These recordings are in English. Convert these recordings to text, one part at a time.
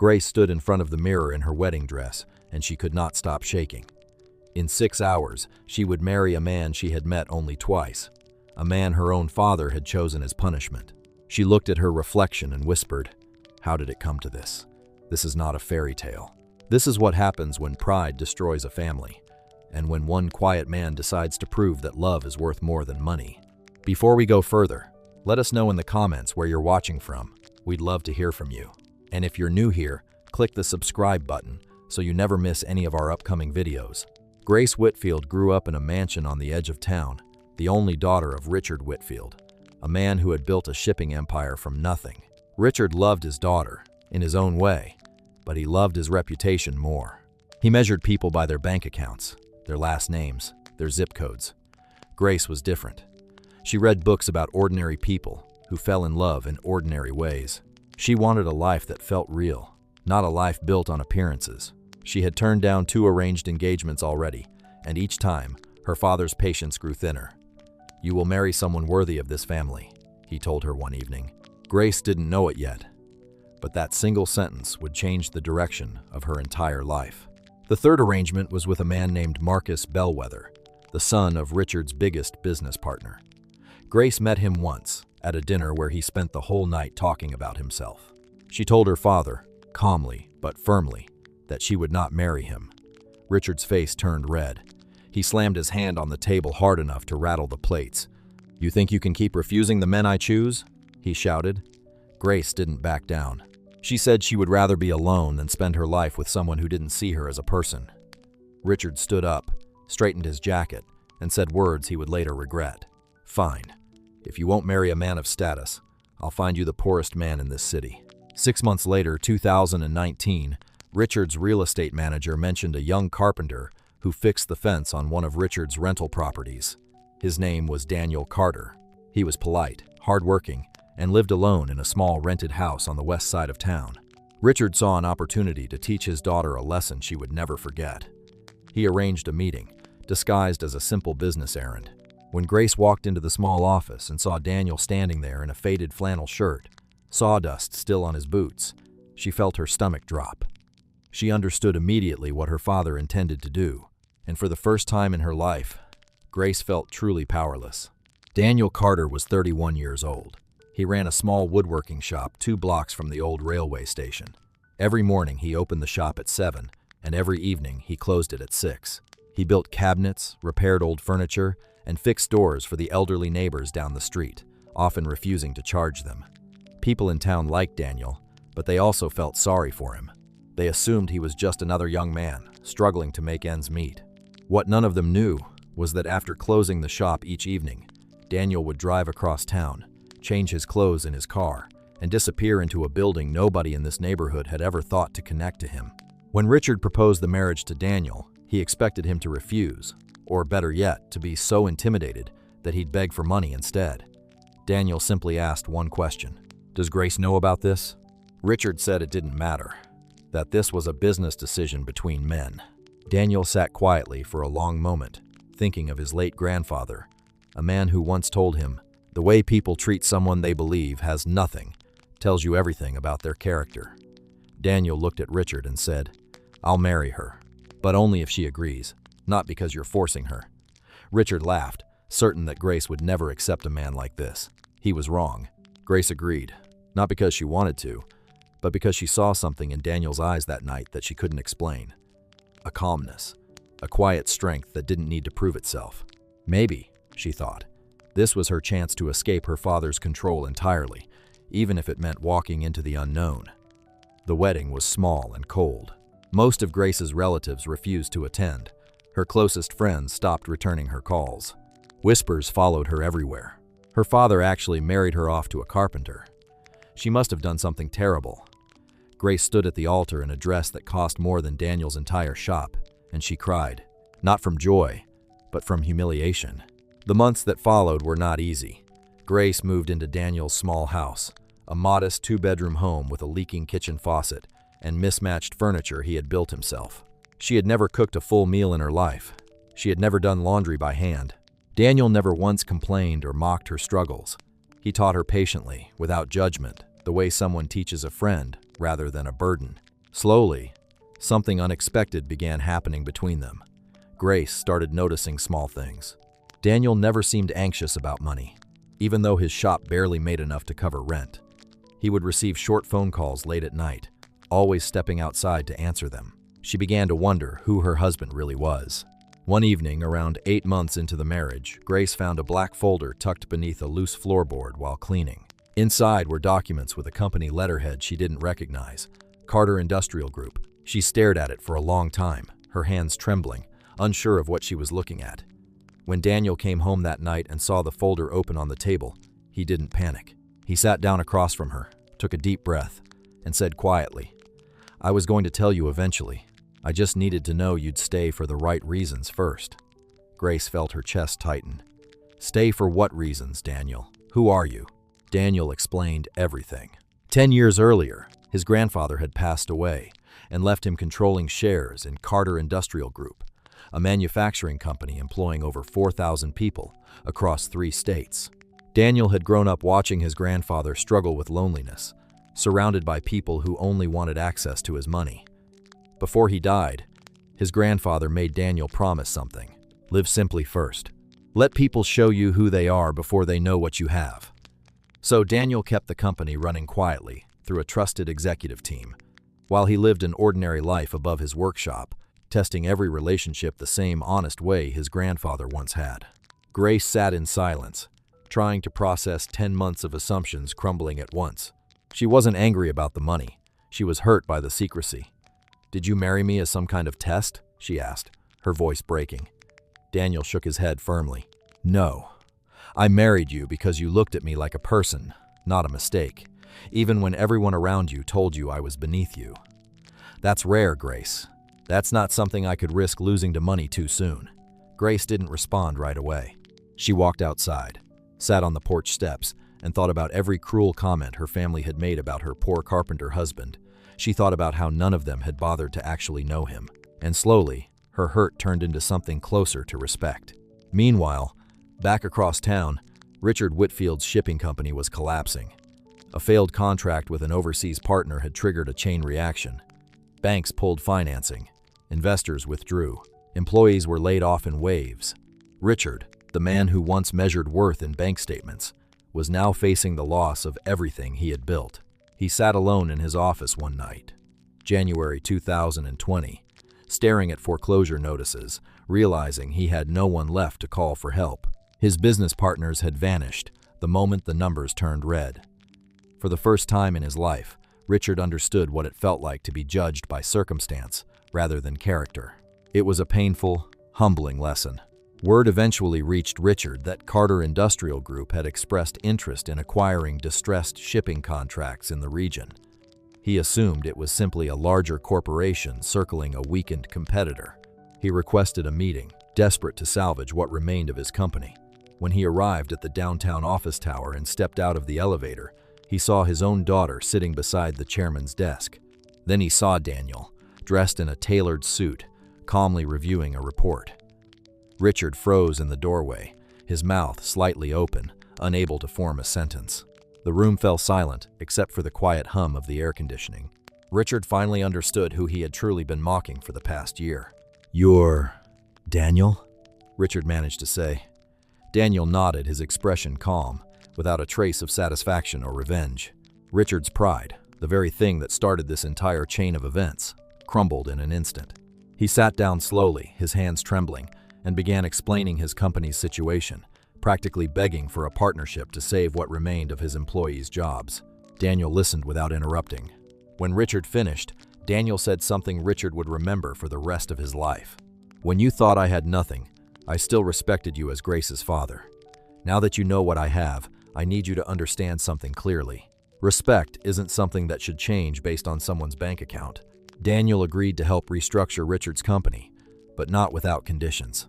Grace stood in front of the mirror in her wedding dress, and she could not stop shaking. In 6 hours, she would marry a man she had met only twice, a man her own father had chosen as punishment. She looked at her reflection and whispered, "How did it come to this? This is not a fairy tale. This is what happens when pride destroys a family, and when one quiet man decides to prove that love is worth more than money." Before we go further, let us know in the comments where you're watching from. We'd love to hear from you. And if you're new here, click the subscribe button so you never miss any of our upcoming videos. Grace Whitfield grew up in a mansion on the edge of town, the only daughter of Richard Whitfield, a man who had built a shipping empire from nothing. Richard loved his daughter, in his own way, but he loved his reputation more. He measured people by their bank accounts, their last names, their zip codes. Grace was different. She read books about ordinary people who fell in love in ordinary ways. She wanted a life that felt real, not a life built on appearances. She had turned down 2 arranged engagements already, and each time, her father's patience grew thinner. "You will marry someone worthy of this family," he told her one evening. Grace didn't know it yet, but that single sentence would change the direction of her entire life. The third arrangement was with a man named Marcus Bellwether, the son of Richard's biggest business partner. Grace met him once, at a dinner where he spent the whole night talking about himself. She told her father, calmly but firmly, that she would not marry him. Richard's face turned red. He slammed his hand on the table hard enough to rattle the plates. "You think you can keep refusing the men I choose?" he shouted. Grace didn't back down. She said she would rather be alone than spend her life with someone who didn't see her as a person. Richard stood up, straightened his jacket, and said words he would later regret. "Fine. If you won't marry a man of status, I'll find you the poorest man in this city." 6 months later, 2019, Richard's real estate manager mentioned a young carpenter who fixed the fence on one of Richard's rental properties. His name was Daniel Carter. He was polite, hardworking, and lived alone in a small rented house on the west side of town. Richard saw an opportunity to teach his daughter a lesson she would never forget. He arranged a meeting, disguised as a simple business errand. When Grace walked into the small office and saw Daniel standing there in a faded flannel shirt, sawdust still on his boots, she felt her stomach drop. She understood immediately what her father intended to do, and for the first time in her life, Grace felt truly powerless. Daniel Carter was 31 years old. He ran a small woodworking shop 2 blocks from the old railway station. Every morning he opened the shop at 7, and every evening he closed it at 6. He built cabinets, repaired old furniture, and fixed doors for the elderly neighbors down the street, often refusing to charge them. People in town liked Daniel, but they also felt sorry for him. They assumed he was just another young man, struggling to make ends meet. What none of them knew was that after closing the shop each evening, Daniel would drive across town, change his clothes in his car, and disappear into a building nobody in this neighborhood had ever thought to connect to him. When Richard proposed the marriage to Daniel, he expected him to refuse, or better yet, to be so intimidated that he'd beg for money instead. Daniel simply asked one question: "Does Grace know about this?" Richard said it didn't matter, that this was a business decision between men. Daniel sat quietly for a long moment, thinking of his late grandfather, a man who once told him, "The way people treat someone they believe has nothing, tells you everything about their character." Daniel looked at Richard and said, "I'll marry her, but only if she agrees, not because you're forcing her." Richard laughed, certain that Grace would never accept a man like this. He was wrong. Grace agreed, not because she wanted to, but because she saw something in Daniel's eyes that night that she couldn't explain. A calmness, a quiet strength that didn't need to prove itself. Maybe, she thought, this was her chance to escape her father's control entirely, even if it meant walking into the unknown. The wedding was small and cold. Most of Grace's relatives refused to attend. Her closest friends stopped returning her calls. Whispers followed her everywhere. Her father actually married her off to a carpenter. She must have done something terrible. Grace stood at the altar in a dress that cost more than Daniel's entire shop, and she cried, not from joy, but from humiliation. The months that followed were not easy. Grace moved into Daniel's small house, a modest 2-bedroom home with a leaking kitchen faucet and mismatched furniture he had built himself. She had never cooked a full meal in her life. She had never done laundry by hand. Daniel never once complained or mocked her struggles. He taught her patiently, without judgment, the way someone teaches a friend rather than a burden. Slowly, something unexpected began happening between them. Grace started noticing small things. Daniel never seemed anxious about money, even though his shop barely made enough to cover rent. He would receive short phone calls late at night, always stepping outside to answer them. She began to wonder who her husband really was. One evening, around 8 months into the marriage, Grace found a black folder tucked beneath a loose floorboard while cleaning. Inside were documents with a company letterhead she didn't recognize, Carpenter Industrial Group. She stared at it for a long time, her hands trembling, unsure of what she was looking at. When Daniel came home that night and saw the folder open on the table, he didn't panic. He sat down across from her, took a deep breath, and said quietly, "I was going to tell you eventually. I just needed to know you'd stay for the right reasons first." Grace felt her chest tighten. "Stay for what reasons, Daniel? Who are you?" Daniel explained everything. 10 years earlier, his grandfather had passed away and left him controlling shares in Carpenter Industrial Group, a manufacturing company employing over 4,000 people across 3 states. Daniel had grown up watching his grandfather struggle with loneliness, surrounded by people who only wanted access to his money. Before he died, his grandfather made Daniel promise something: live simply first. Let people show you who they are before they know what you have. So Daniel kept the company running quietly through a trusted executive team, while he lived an ordinary life above his workshop, testing every relationship the same honest way his grandfather once had. Grace sat in silence, trying to process 10 months of assumptions crumbling at once. She wasn't angry about the money. She was hurt by the secrecy. "Did you marry me as some kind of test?" she asked, her voice breaking. Daniel shook his head firmly. "No. I married you because you looked at me like a person, not a mistake, even when everyone around you told you I was beneath you. That's rare, Grace. That's not something I could risk losing to money too soon." Grace didn't respond right away. She walked outside, sat on the porch steps, and thought about every cruel comment her family had made about her poor carpenter husband. She thought about how none of them had bothered to actually know him, and slowly, her hurt turned into something closer to respect. Meanwhile, back across town, Richard Whitfield's shipping company was collapsing. A failed contract with an overseas partner had triggered a chain reaction. Banks pulled financing, investors withdrew, employees were laid off in waves. Richard, the man who once measured worth in bank statements, was now facing the loss of everything he had built. He sat alone in his office one night, January 2020, staring at foreclosure notices, realizing he had no one left to call for help. His business partners had vanished the moment the numbers turned red. For the first time in his life, Richard understood what it felt like to be judged by circumstance rather than character. It was a painful, humbling lesson. Word eventually reached Richard that Carpenter Industrial Group had expressed interest in acquiring distressed shipping contracts in the region. He assumed it was simply a larger corporation circling a weakened competitor. He requested a meeting, desperate to salvage what remained of his company. When he arrived at the downtown office tower and stepped out of the elevator, he saw his own daughter sitting beside the chairman's desk. Then he saw Daniel, dressed in a tailored suit, calmly reviewing a report. Richard froze in the doorway, his mouth slightly open, unable to form a sentence. The room fell silent, except for the quiet hum of the air conditioning. Richard finally understood who he had truly been mocking for the past year. "You're Daniel?" Richard managed to say. Daniel nodded, his expression calm, without a trace of satisfaction or revenge. Richard's pride, the very thing that started this entire chain of events, crumbled in an instant. He sat down slowly, his hands trembling, and began explaining his company's situation, practically begging for a partnership to save what remained of his employees' jobs. Daniel listened without interrupting. When Richard finished, Daniel said something Richard would remember for the rest of his life. "When you thought I had nothing, I still respected you as Grace's father. Now that you know what I have, I need you to understand something clearly. Respect isn't something that should change based on someone's bank account." Daniel agreed to help restructure Richard's company, but not without conditions.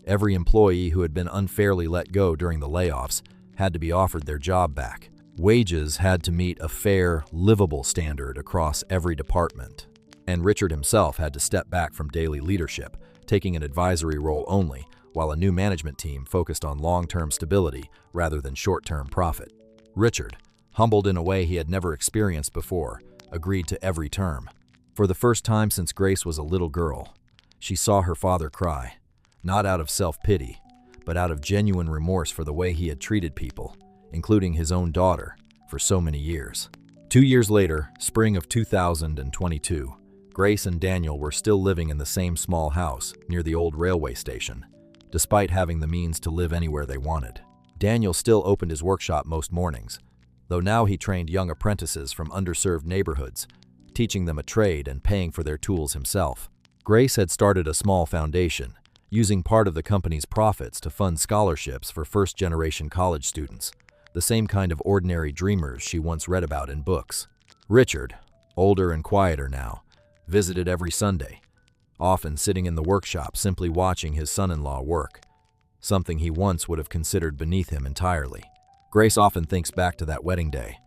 Every employee who had been unfairly let go during the layoffs had to be offered their job back. Wages had to meet a fair, livable standard across every department. And Richard himself had to step back from daily leadership, taking an advisory role only, while a new management team focused on long-term stability rather than short-term profit. Richard, humbled in a way he had never experienced before, agreed to every term. For the first time since Grace was a little girl, she saw her father cry, not out of self-pity, but out of genuine remorse for the way he had treated people, including his own daughter, for so many years. 2 years later, spring of 2022, Grace and Daniel were still living in the same small house near the old railway station, despite having the means to live anywhere they wanted. Daniel still opened his workshop most mornings, though now he trained young apprentices from underserved neighborhoods, teaching them a trade and paying for their tools himself. Grace had started a small foundation, using part of the company's profits to fund scholarships for first-generation college students, the same kind of ordinary dreamers she once read about in books. Richard, older and quieter now, visited every Sunday, often sitting in the workshop simply watching his son-in-law work, something he once would have considered beneath him entirely. Grace often thinks back to that wedding day,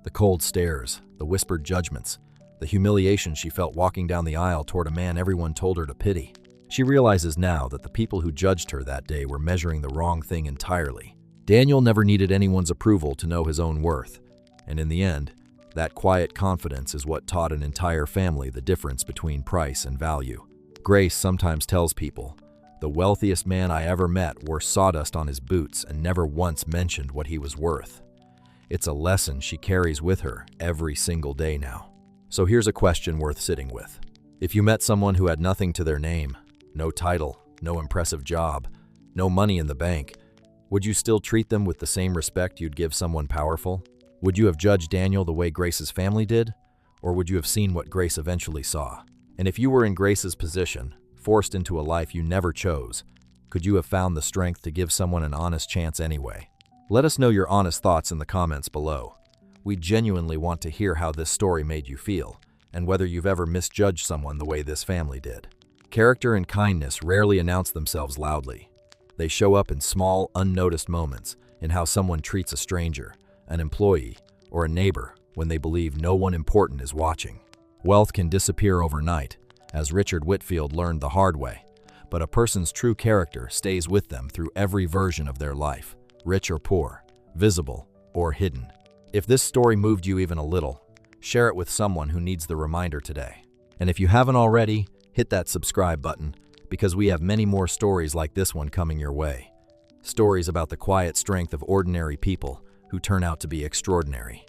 the cold stares, the whispered judgments, the humiliation she felt walking down the aisle toward a man everyone told her to pity. She realizes now that the people who judged her that day were measuring the wrong thing entirely. Daniel never needed anyone's approval to know his own worth, and in the end, that quiet confidence is what taught an entire family the difference between price and value. Grace sometimes tells people, "The wealthiest man I ever met wore sawdust on his boots and never once mentioned what he was worth." It's a lesson she carries with her every single day now. So here's a question worth sitting with. If you met someone who had nothing to their name, no title, no impressive job, no money in the bank, would you still treat them with the same respect you'd give someone powerful? Would you have judged Daniel the way Grace's family did? Or would you have seen what Grace eventually saw? And if you were in Grace's position, forced into a life you never chose, could you have found the strength to give someone an honest chance anyway? Let us know your honest thoughts in the comments below. We genuinely want to hear how this story made you feel, and whether you've ever misjudged someone the way this family did. Character and kindness rarely announce themselves loudly. They show up in small, unnoticed moments, in how someone treats a stranger, an employee, or a neighbor when they believe no one important is watching. Wealth can disappear overnight, as Richard Whitfield learned the hard way, but a person's true character stays with them through every version of their life, rich or poor, visible or hidden. If this story moved you even a little, share it with someone who needs the reminder today. And if you haven't already, hit that subscribe button, because we have many more stories like this one coming your way. Stories about the quiet strength of ordinary people who turn out to be extraordinary.